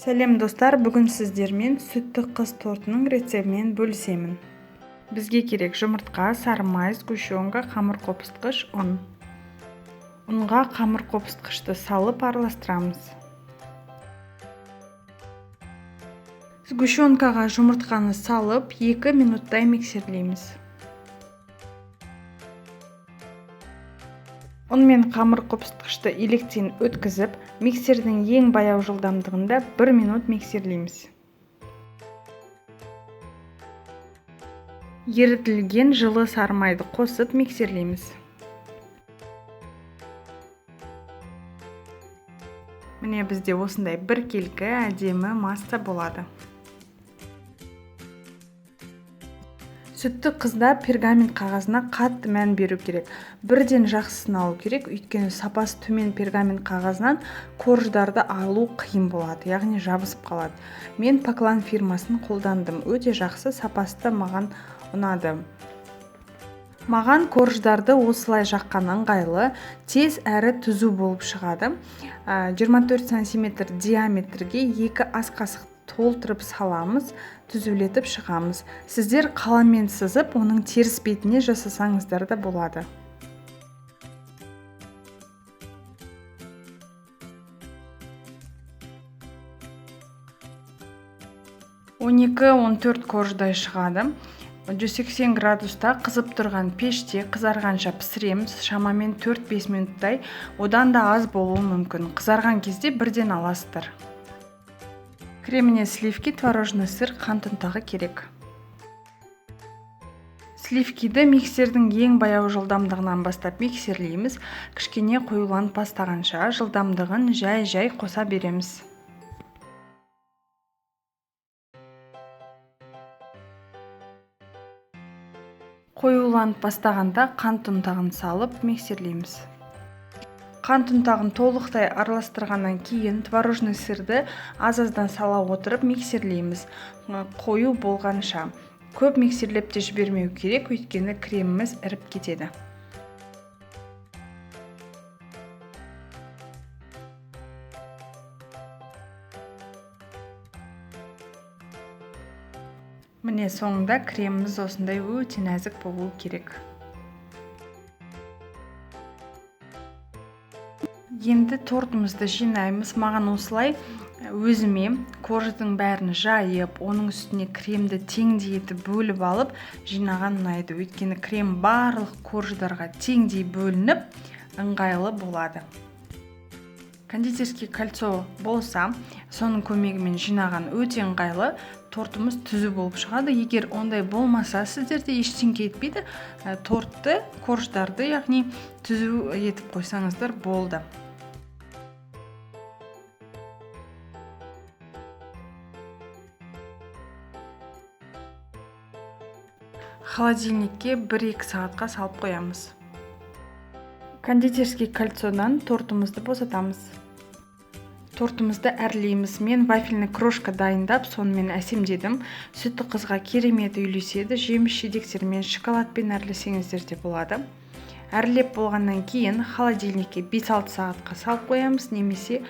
Сәлем достар, бүгін сіздермен сүтті қыз тортының рецебімен бөлісемін. Бізге керек жұмыртқа, сары май, сгущенка, қамыр қопыстқыш, ұн. Ұнға қамыр қопыстқышты салып араластырамыз. Сгущенкаға жұмыртқаны салып 2 минуттай миксерлейміз. Ұн мен қамыр қопыстқышты електен өткізіп, миксердің ең баяу жылдамдығында 1 минут миксерлейміз. Ерітілген жылы сары майды қосып миксерлейміз. Міне бізде осындай біркелкі әдемі масса болады. Сүтті қызда пергамент қағазына қатты мән беру керек. Бірден жақсысын алу керек, өйткені сапасы төмен пергамент қағазынан корждарды алу қиын болады, яғни жабысып қалады. Мен Поклан фирмасын қолдандым. Өте жақсы, сапасы да маған ұнады. Маған корждарды осылай жаққан ыңғайлы, тез әрі түзу болып шығады. 24 см диаметрге 2 ас қасық толтырып саламыз, түзулетіп шығамыз. Сіздер қаламмен сызып, оның теріс бетіне жасасаңыздар да болады. 12-14 корждай шығады. 180 градуста қызып тұрған пеште қызарғанша пісіреміз, шамамен 4-5 минуттай. Одан да аз болуы мүмкін. Қызарған кезде бірден аласыздар. Креміне сливки, творожный сыр, қант ұнтағы керек. Сливкиді миксердің ең баяу жылдамдығынан бастап миксерлейміз. Кішкене қоюланып бастағанша жылдамдығын жай қоса береміз. Қоюланып бастағанда қант ұнтағын салып миксерлейміз. Қант ұнтағын толықтай араластырғаннан кейін творожный сырды аз-аздан сала отырып миксерлейміз. Қою болғанша. Көп миксерлеп те жібермеу керек, өйткені креміміз іріп кетеді. Міне соңында креміміз осындай өте нәзік болуы керек. Енді тортымызды жинаймыз. Маған осылай өзіме корждың бәрін жайып, оның үстіне кремді теңдей етіп бөліп алып жинаған ұнайды. Өйткені крем барлық корждарға теңдей бөлініп, ыңғайлы болады. Кондитерский кольцо болса, соның көмегімен жинаған өте ыңғайлы, тортымыз түзу болып шығады. Егер ондай болмаса, сіздерде ештеңе етпейді, тортты, корждарды, яғни түзу етіп қойсаңыздар болды. Холодильникке 1-2 сағатқа салып қоямыз. Кондитерский кольцодан тортымызды босатамыз. Тортымызды әрлейміз. Мен вафельный крошка дайындап, сонымен әсемдедім. Сүтті қызға керемет үйлеседі. Жеміс-жидектер мен шоколадпен әрлесеңіздер де болады. Әрлеп болғаннан кейін холодильникке 5-6 сағатқа салып қоямыз, немесе